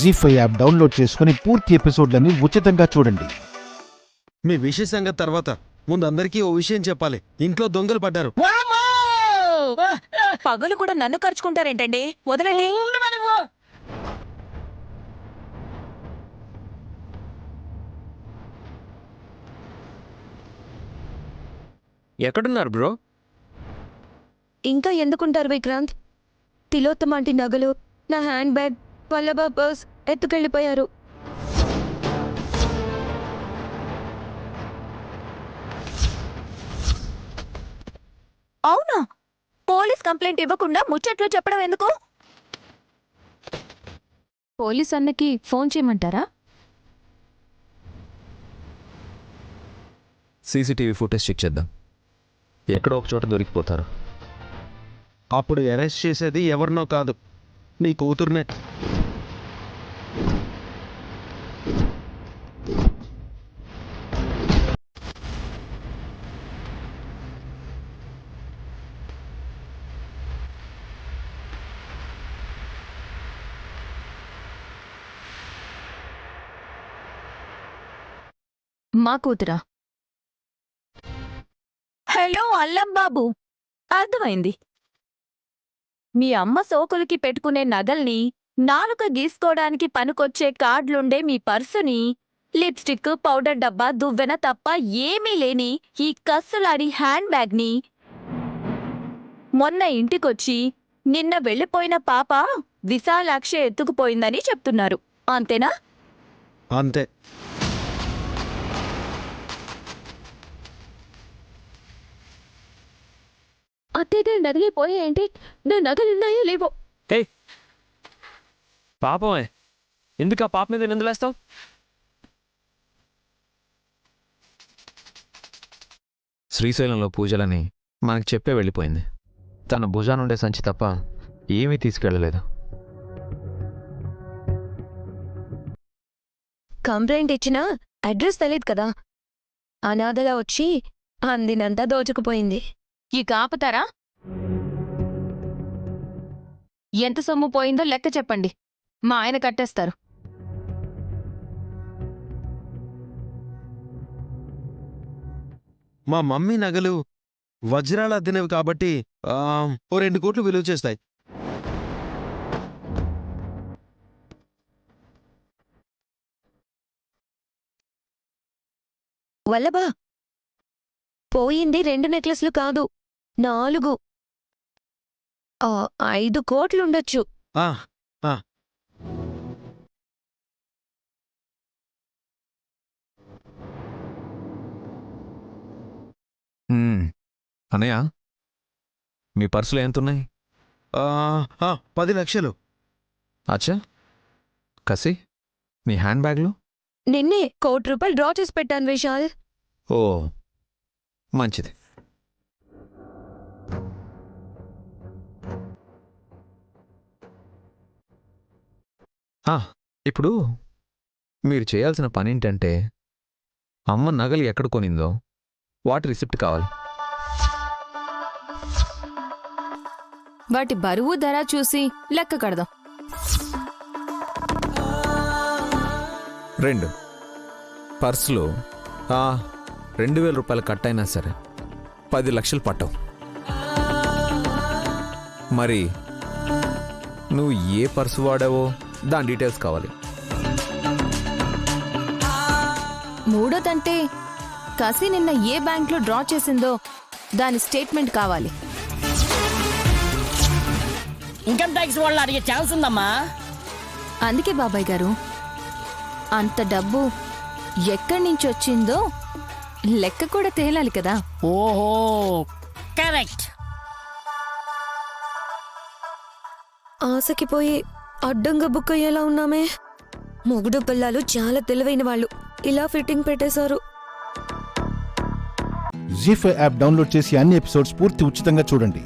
జీ5 app download చేసుకుని పూర్తి ఎపిసోడ్లని ఉచితంగా చూడండి. మీ విషయ సంగతి తర్వాత ముందు అందరికీ ఓ విషయం చెప్పాలి. ఇంట్లో దొంగలు పడ్డారు. పగలు కూడా నన్ను ఖర్చుకుంటారేంటండి? వదలండి. ఎక్కడున్నారు బ్రో? ఇంకా ఎందుకుంటారు విక్రాంత్? తిలోత్తమాంటి నగలు, నా హ్యాండ్ బ్యాగ్, వల్లభా పర్స్ ఎత్తుకెళ్ళిపోయారు. అవునా? పోలీస్ కంప్లైంట్ ఇవ్వకుండా ముచ్చట్లు చెప్పడం ఎందుకు? పోలీస్ అన్నకి ఫోన్ చేయమంటారా? సీసీటీవీ ఫుటేజ్ చెక్ చేద్దాం. ఎక్కడో ఒక చోట దొరికిపోతారు. అప్పుడు అరెస్ట్ చేసేది ఎవరినో కాదు, నీ కూతుర్నే. మా కూతురా? హలో అల్లం బాబు, అర్థమైంది. మీ అమ్మ సోకులకి పెట్టుకునే నగల్ని, నాలుక గీసుకోవడానికి పనికొచ్చే కార్డులుండే మీ పర్సుని, లిప్స్టిక్, పౌడర్ డబ్బా, దువ్వెన తప్ప ఏమీ లేని ఈ కస్సులాడి హ్యాండ్ బ్యాగ్ని మొన్న ఇంటికొచ్చి నిన్న వెళ్ళిపోయిన పాప విశాలాక్షి ఎత్తుకుపోయిందని చెప్తున్నారు, అంతేనా? అంతే. అత్తయ్య నదిలిపోయాయేంటి? నా నగలున్నాయో లేవో? హే పాపమే, ఎందుకు ఆ పాప మీద నిందలేస్తావు? శ్రీశైలంలో పూజలని మనకు చెప్పే వెళ్ళిపోయింది. తన భుజానుండే సంచి తప్ప ఏమీ తీసుకెళ్ళలేదు. కంప్లైంట్ ఇచ్చినా అడ్రస్ తెలియదు కదా. అనాథలా వచ్చి అందినంతా దోచుకుపోయింది. ఇక ఆపుతారా? ఎంత సొమ్ము పోయిందో లెక్క చెప్పండి, మా ఆయన కట్టేస్తారు. మా మమ్మీ నగలు వజ్రాలు అద్దినవి కాబట్టి ఓ 2 కోట్లు విలువ చేస్తాయి. వల్లభా, పోయింది 2 నెక్లెస్లు కాదు, 4. 5 కోట్లుండొచ్చు. ఆ, ఆ. అన్నయ్య, మీ పర్సులో ఎంతున్నాయి? 10 లక్షలు. అచ్చా, కసి మీ హ్యాండ్ బ్యాగ్లో? నిన్నే ₹1 కోటి డ్రా చేసి పెట్టాను విశాల్. ఓ మంచిది. ఇప్పుడు మీరు చేయాల్సిన పని ఏంటంటే, అమ్మ నగలు ఎక్కడ కొనిందో వాటి రిసిప్ట్ కావాలి. వాటి బరువు ధర చూసి లెక్క కడదాం. 2 పర్సులో 2,000 రూపాయలు కట్ అయినా సరే 10 లక్షలు పట్టవు. మరి నువ్వు ఏ పర్సు వాడావో దాని డీటెయిల్స్ కావాలి. 3దంటే కసి నిన్న ఏ బ్యాంక్లో డ్రా చేసిందో దాని స్టేట్మెంట్ కావాలి. ఇన్కమ్ ట్యాక్స్ వాళ్ళు అడిగే ఛాన్స్ ఉందమ్మా. అందుకే బాబాయ్ గారు, అంత డబ్బు ఎక్కడి నుంచి వచ్చిందో లెక్క కూడా తేలాలి కదా. ఓహో, కరెక్ట్. ఆశకి పోయి అడ్డంగా బుక్ అయ్యేలా ఉన్నామే. మొగుడు పిల్లలు చాలా తెలివైన వాళ్ళు, ఇలా ఫిట్టింగ్ పెట్టేశారు. జీ5 యాప్ డౌన్లోడ్ చేసి అన్ని ఎపిసోడ్స్ పూర్తి ఉచితంగా చూడండి.